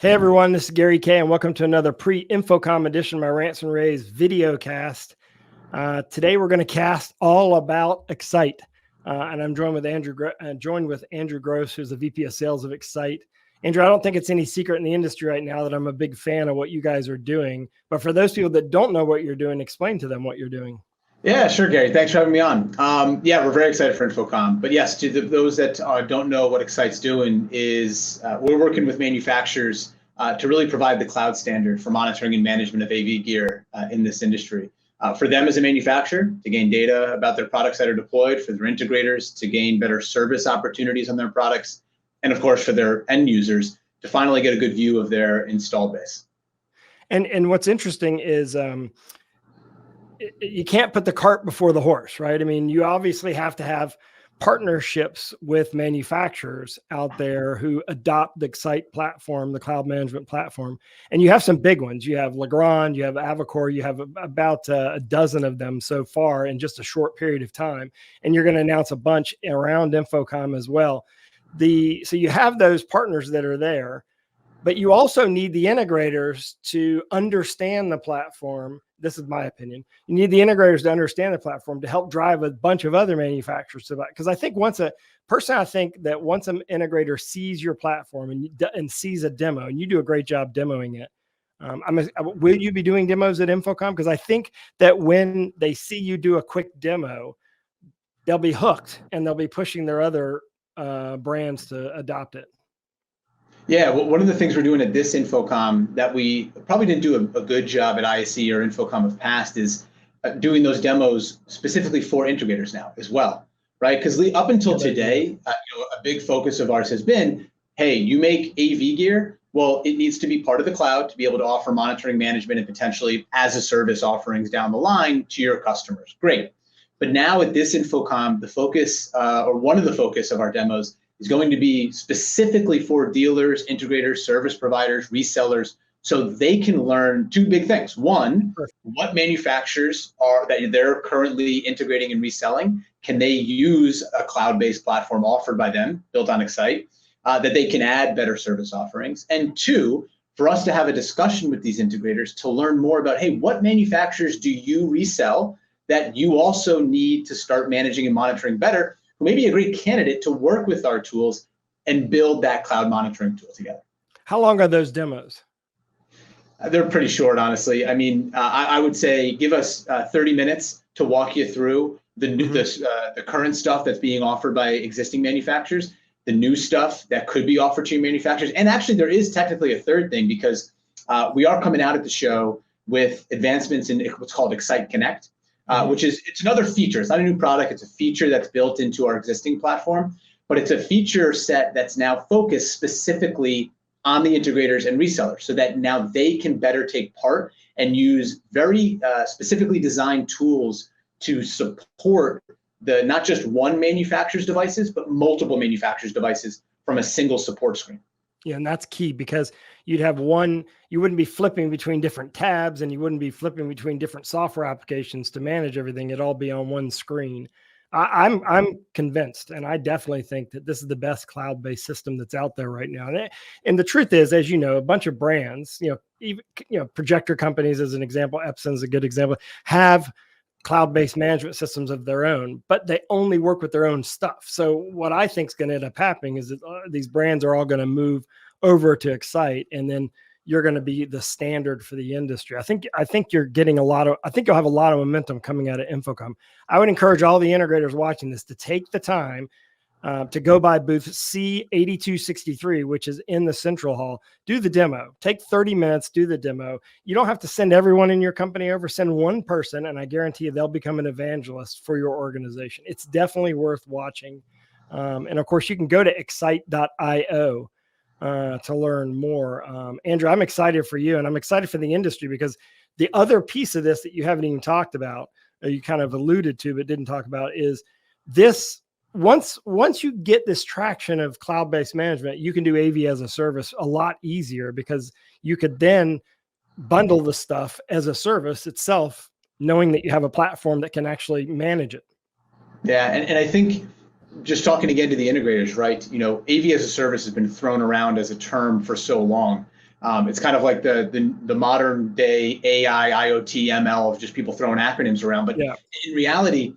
Hey everyone, this is Gary K, and welcome to another pre-InfoComm edition of my Rants and rAVes video cast. Today we're going to cast all about Xyte, and I'm joined with Andrew Gross, who's the VP of Sales of Xyte. Andrew, I don't think it's any secret in the industry right now that I'm a big fan of what you guys are doing. But for those people that don't know what you're doing, explain to them what you're doing. Yeah, sure, Gary. Thanks for having me on. Yeah, we're very excited for InfoComm. But yes, to those that don't know what Xyte's doing is we're working with manufacturers to really provide the cloud standard for monitoring and management of AV gear in this industry. For them as a manufacturer, to gain data about their products that are deployed, for their integrators to gain better service opportunities on their products, and of course for their end users to finally get a good view of their install base. And what's interesting is you can't put the cart before the horse, right? I mean, you obviously have to have partnerships with manufacturers out there who adopt the Xyte platform, the cloud management platform. And you have some big ones. You have Legrand, you have Avocor, you have about a dozen of them so far in just a short period of time. And you're going to announce a bunch around InfoComm as well. So you have those partners that are there, but you also need the integrators to understand the platform. This is my opinion. You need the integrators to understand the platform to help drive a bunch of other manufacturers to that. Because I think once an integrator sees your platform and sees a demo, and you do a great job demoing it, will you be doing demos at InfoComm? Because I think that when they see you do a quick demo, they'll be hooked and they'll be pushing their other brands to adopt it. Yeah, well, one of the things we're doing at this InfoComm that we probably didn't do a good job at ISE or InfoComm of past is doing those demos specifically for integrators now as well, right? Because up until today, a big focus of ours has been, hey, you make AV gear, well, it needs to be part of the cloud to be able to offer monitoring, management, and potentially as a service offerings down the line to your customers. Great. But now at this InfoComm, the focus, or one of the focus of our demos is going to be specifically for dealers, integrators, service providers, resellers, so they can learn two big things. One, what manufacturers are that they're currently integrating and reselling, can they use a cloud-based platform offered by them, built on Xyte, that they can add better service offerings? And two, for us to have a discussion with these integrators to learn more about, hey, what manufacturers do you resell that you also need to start managing and monitoring better, who may be a great candidate to work with our tools and build that cloud monitoring tool together. How long are those demos? They're pretty short, honestly. I mean, I would say give us 30 minutes to walk you through the current stuff that's being offered by existing manufacturers, the new stuff that could be offered to manufacturers. And actually, there is technically a third thing, because we are coming out at the show with advancements in what's called Xyte Connect. It's another feature. It's not a new product. It's a feature that's built into our existing platform, but it's a feature set that's now focused specifically on the integrators and resellers, so that now they can better take part and use very specifically designed tools to support not just one manufacturer's devices, but multiple manufacturers' devices from a single support screen. Yeah, and that's key, because you'd have you wouldn't be flipping between different tabs, and you wouldn't be flipping between different software applications to manage everything. It'd all be on one screen. I'm convinced, and I definitely think that this is the best cloud-based system that's out there right now. And the truth is, as you know, a bunch of brands, even projector companies, as an example, Epson's a good example, have cloud-based management systems of their own, but they only work with their own stuff. So what I think is going to end up happening is that these brands are all going to move over to Xyte, and then you're going to be the standard for the industry. I think you're getting I think you'll have a lot of momentum coming out of InfoComm. I would encourage all the integrators watching this to take the time to go by booth C8263, which is in the central hall. Do the demo. Take 30 minutes, do the demo. You don't have to send everyone in your company over. Send one person, and I guarantee you they'll become an evangelist for your organization. It's definitely worth watching. And of course, you can go to xyte.io to learn more. Andrew, I'm excited for you, and I'm excited for the industry, because the other piece of this that you haven't even talked about, or you kind of alluded to but didn't talk about, is this. Once you get this traction of cloud-based management, you can do AV as a service a lot easier, because you could then bundle the stuff as a service itself, knowing that you have a platform that can actually manage it. Yeah, and I think, just talking again to the integrators, right? AV as a service has been thrown around as a term for so long, It's kind of like the modern day AI, IoT, ML of just people throwing acronyms around. But Yeah. in reality,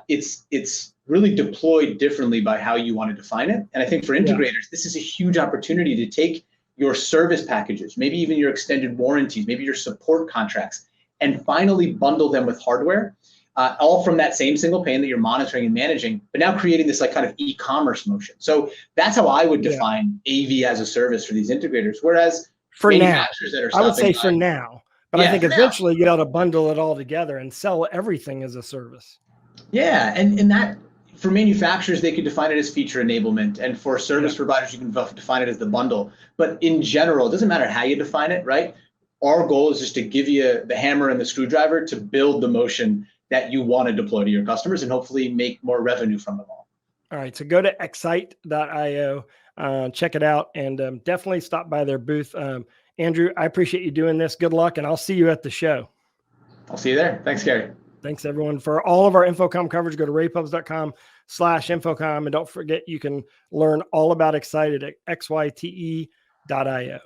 it's really deployed differently by how you want to define it. And I think for integrators, this is a huge opportunity to take your service packages, maybe even your extended warranties, maybe your support contracts, and finally bundle them with hardware, all from that same single pane that you're monitoring and managing, but now creating this like kind of e-commerce motion. So that's how I would define AV as a service for these integrators. Whereas for now, manufacturers that are I would say by, for now, but I think eventually you ought to bundle it all together and sell everything as a service. Yeah, and that for manufacturers, they could define it as feature enablement, and for service providers, you can define it as the bundle. But in general, it doesn't matter how you define it, right? Our goal is just to give you the hammer and the screwdriver to build the motion that you want to deploy to your customers and hopefully make more revenue from them all. All right, so go to Xyte.io, check it out, and definitely stop by their booth. Andrew, I appreciate you doing this. Good luck, and I'll see you at the show. I'll see you there. Thanks, Gary. Thanks, everyone. For all of our InfoComm coverage, go to ravepubs.com/InfoComm. And don't forget, you can learn all about Xyte at xyte.io.